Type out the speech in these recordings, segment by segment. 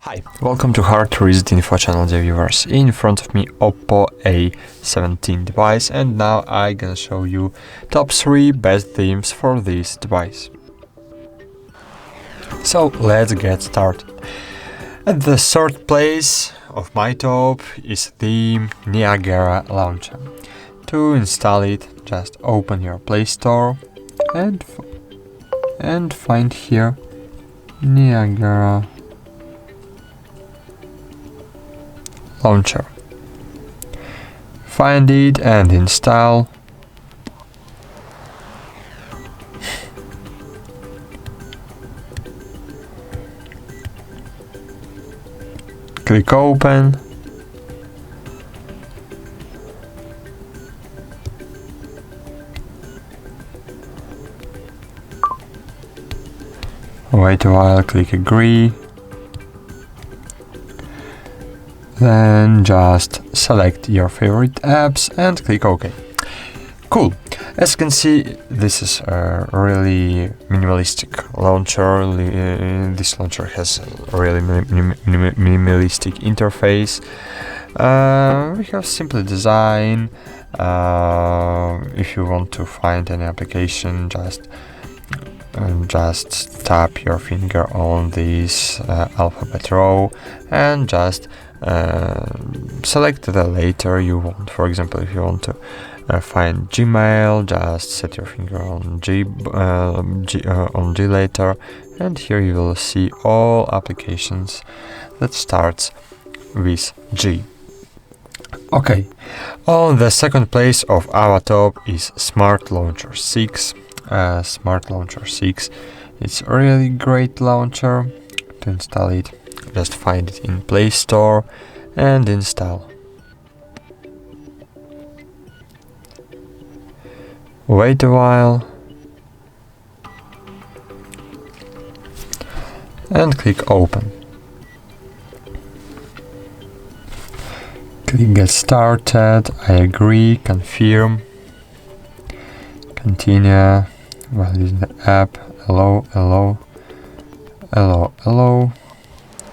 Hi, welcome to HardReset.Info channel, dear viewers. In front of me Oppo A17 device, and now I'm gonna show you top 3 best themes for this device. So let's get started. At the third place of my top is the Niagara launcher. To install it, just open your Play Store and find here Niagara launcher. Find it and install. Click open. Wait a while, click agree. Then just select your favorite apps and click OK. Cool. As you can see, this is a really minimalistic launcher. This launcher has a really minimalistic interface. We have simple design. If you want to find any application, just tap your finger on this alphabet row and just select the letter you want. For example, if you want to find Gmail, just set your finger on G letter, and here you will see all applications that starts with G. Okay, on the second place of our top is Smart Launcher 6. Smart Launcher 6, it's a really great launcher. To install it, just find it in Play Store and install. Wait a while and click open. Click get started, I agree, confirm, continue while using the app, allow,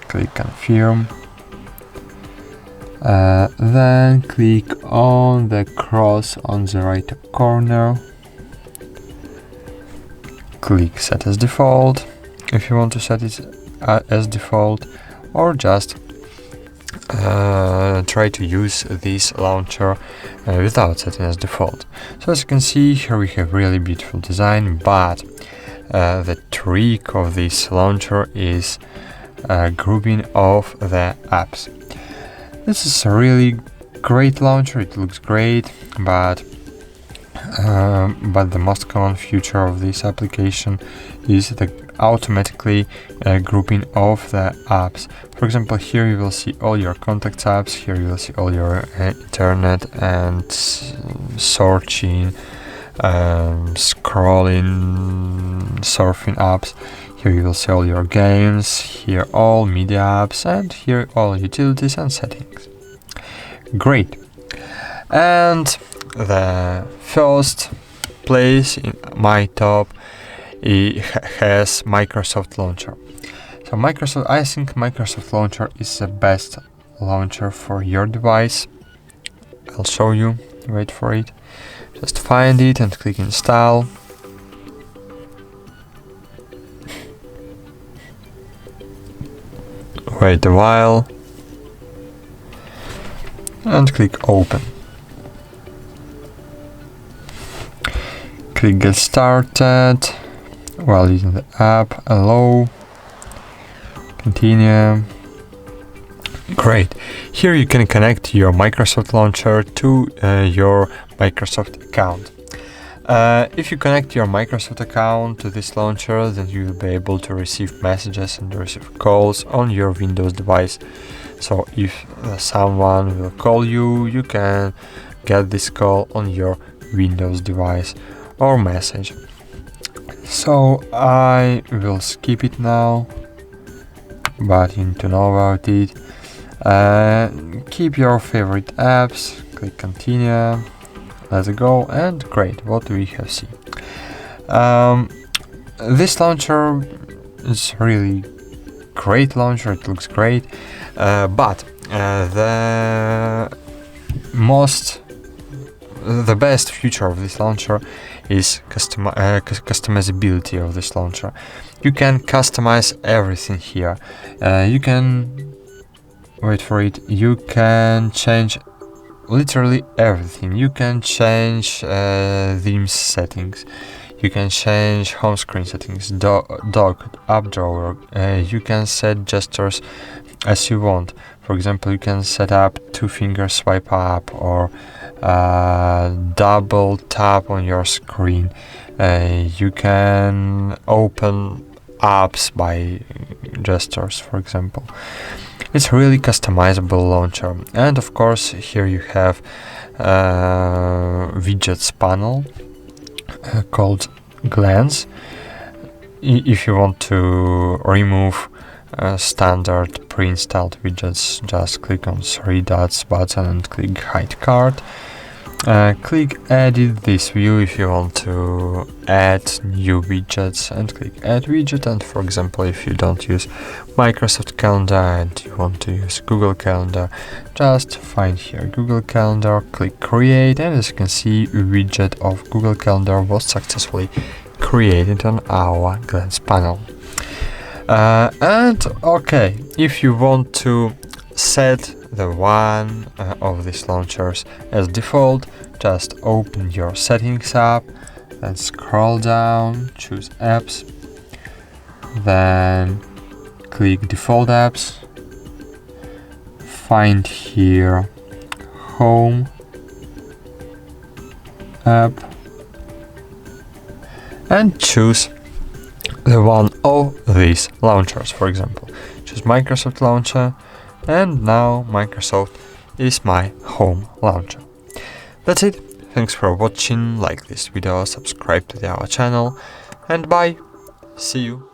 click confirm. Then click on the cross on the right corner, click set as default if you want to set it as default, or just try to use this launcher without setting as default. So as you can see, here we have really beautiful design, but the trick of this launcher is grouping of the apps. This is a really great launcher, it looks great, but the most common feature of this application is the automatically grouping of the apps. For example, here you will see all your contacts apps, here you will see all your internet and searching, scrolling, surfing apps. Here you will see all your games, here all media apps, and here all utilities and settings. Great. And the first place in my top has Microsoft Launcher. So I think Microsoft Launcher is the best launcher for your device. I'll show you. Wait for it. Just find it and click install. Wait a while and click open. Click get started while using the app, allow, continue. Great. Here you can connect your Microsoft Launcher to your Microsoft account. If you connect your Microsoft account to this launcher, then you will be able to receive messages and receive calls on your Windows device. So if someone will call you, you can get this call on your Windows device or message. So I will skip it now, but you need to know about it. Keep your favorite apps, click continue, let's go, and great, what do we have seen? This launcher is really great launcher, it looks great, but the best feature of this launcher is customizability of this launcher. You can customize everything here. You can you can change literally everything. You can change theme settings. You can change home screen settings, dock, up drawer. You can set gestures as you want. For example, you can set up 2-finger swipe up or double tap on your screen. You can open apps by gestures, for example. It's really customizable launcher. And of course, here you have widgets panel called Glance. If you want to remove standard pre-installed widgets, just click on 3 dots button and click Hide Card. Click Edit this view if you want to add new widgets, and click Add Widget. And for example, if you don't use Microsoft Calendar and you want to use Google Calendar, just find here Google Calendar, click Create, and as you can see, a widget of Google Calendar was successfully created on our Glance panel. And okay, if you want to set the one of these launchers as default, just open your settings app, then scroll down, choose apps, then click default apps, find here home app, and choose the one of these launchers. For example, choose Microsoft Launcher, and now Microsoft is my home launcher. That's it. Thanks for watching. Like this video, subscribe to our channel, and bye. See you.